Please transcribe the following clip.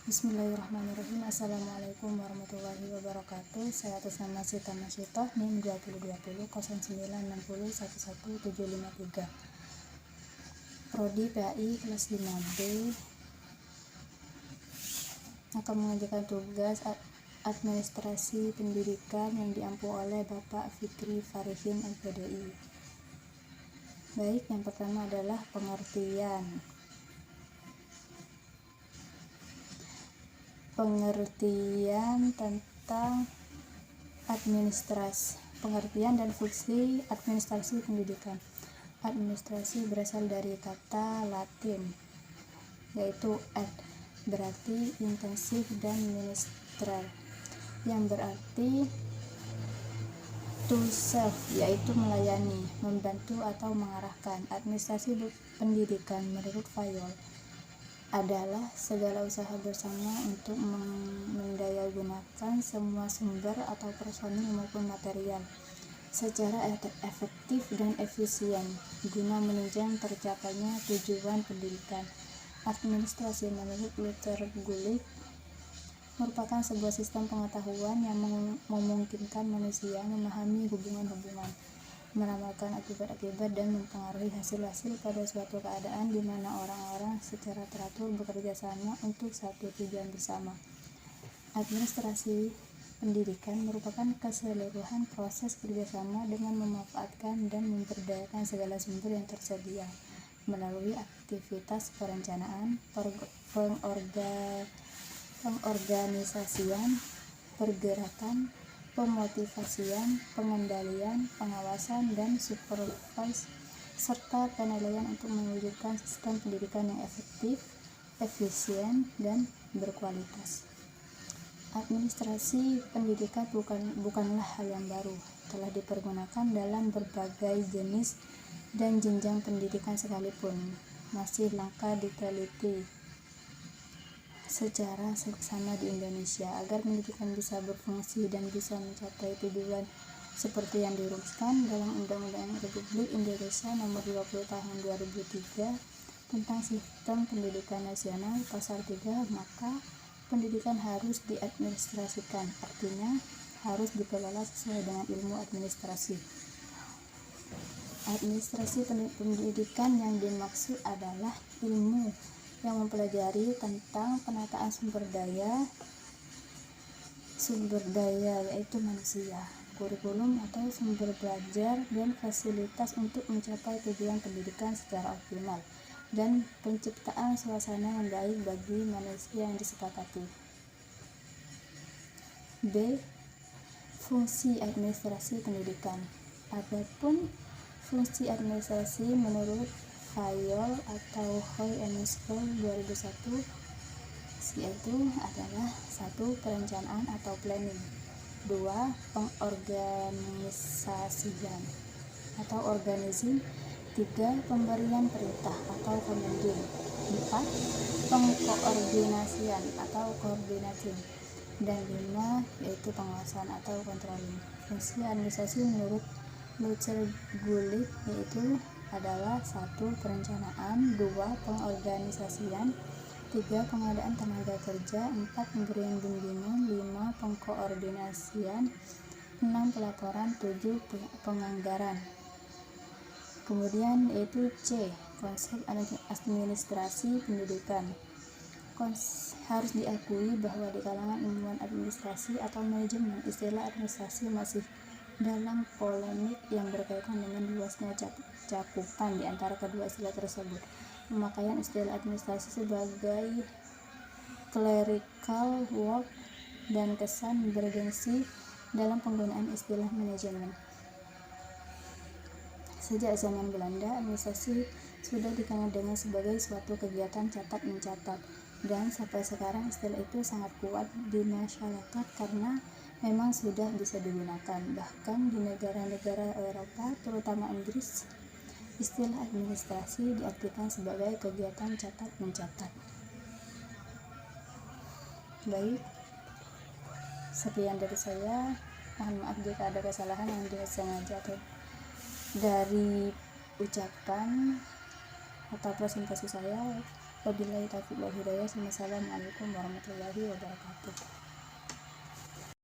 Bismillahirrahmanirrahim. Assalamualaikum warahmatullahi wabarakatuh. Saya atas nama Sita Masyitoh, NIM 2020 0960 11753. Prodi PAI kelas 5B akan mengerjakan tugas administrasi pendidikan yang diampu oleh Bapak Fikri Farihin LPDI. Baik, yang pertama adalah pengertian tentang pengertian dan fungsi administrasi pendidikan. Administrasi berasal dari kata Latin yaitu ad, berarti intensif, dan minister yang berarti to serve, yaitu melayani, membantu atau mengarahkan. Administrasi pendidikan menurut Fayol adalah segala usaha bersama untuk mendayagunakan semua sumber atau personil maupun material secara efektif dan efisien guna menunjang tercapainya tujuan pendidikan. Administrasi menurut Luther Gulick merupakan sebuah sistem pengetahuan yang memungkinkan manusia memahami hubungan-hubungan, meramalkan akibat-akibat, dan mempengaruhi hasil-hasil pada suatu keadaan di mana orang-orang secara teratur bekerja sama untuk satu tujuan bersama. Administrasi pendidikan merupakan keseluruhan proses kerjasama dengan memanfaatkan dan memberdayakan segala sumber yang tersedia melalui aktivitas perencanaan, pengorganisasian, pergerakan, pemotivasian, pengendalian, pengawasan, dan supervisi, serta penilaian untuk mewujudkan sistem pendidikan yang efektif, efisien, dan berkualitas. Administrasi pendidikan bukanlah hal yang baru, telah dipergunakan dalam berbagai jenis dan jenjang pendidikan sekalipun masih langka diteliti secara seksama di Indonesia. Agar pendidikan bisa berfungsi dan bisa mencapai tujuan seperti yang dirumuskan dalam Undang-Undang Republik Indonesia Nomor 20 Tahun 2003 tentang Sistem Pendidikan Nasional Pasal 3, maka pendidikan harus diadministrasikan, artinya harus dikelola sesuai dengan ilmu administrasi. Administrasi pendidikan yang dimaksud adalah ilmu yang mempelajari tentang penataan sumber daya yaitu manusia, kurikulum atau sumber belajar, dan fasilitas untuk mencapai tujuan pendidikan secara optimal, dan penciptaan suasana yang baik bagi manusia yang disepakati. B. Fungsi administrasi pendidikan. Adapun fungsi administrasi menurut Fayol atau Hoy and School 2001 yaitu adalah 1. Perencanaan atau planning, 2. Pengorganisasian atau organizing, 3. Pemberian perintah atau commanding, 4. Pengkoordinasian atau coordinating, dan 5. Yaitu pengawasan atau controlling. Fungsi administrasi menurut Luther Gulick yaitu adalah 1. Perencanaan, 2. Pengorganisasian, 3. Pengadaan tenaga kerja, 4. Pemberian bimbingan, 5. Pengkoordinasian, 6. Pelaporan, 7. Penganggaran. Kemudian yaitu C. Konsep administrasi pendidikan. Harus diakui bahwa di kalangan ilmuwan administrasi atau manajemen, istilah administrasi masih dalam polemik yang berkaitan dengan luasnya cakupan di antara kedua istilah tersebut. Pemakaian istilah administrasi sebagai clerical work dan kesan bergengsi dalam penggunaan istilah manajemen. Sejak zaman Belanda, administrasi sudah dikenal dengan sebagai suatu kegiatan catat-mencatat, dan sampai sekarang istilah itu sangat kuat di masyarakat karena memang sudah bisa digunakan. Bahkan di negara-negara Eropa, terutama Inggris, istilah administrasi diartikan sebagai kegiatan catat-mencatat. Baik, sekian dari saya. Mohon maaf jika ada kesalahan yang disengaja atau dari ucapan atau presentasi saya. Wabillahi taufiq wal hidayah. Wassalamualaikum warahmatullahi wabarakatuh.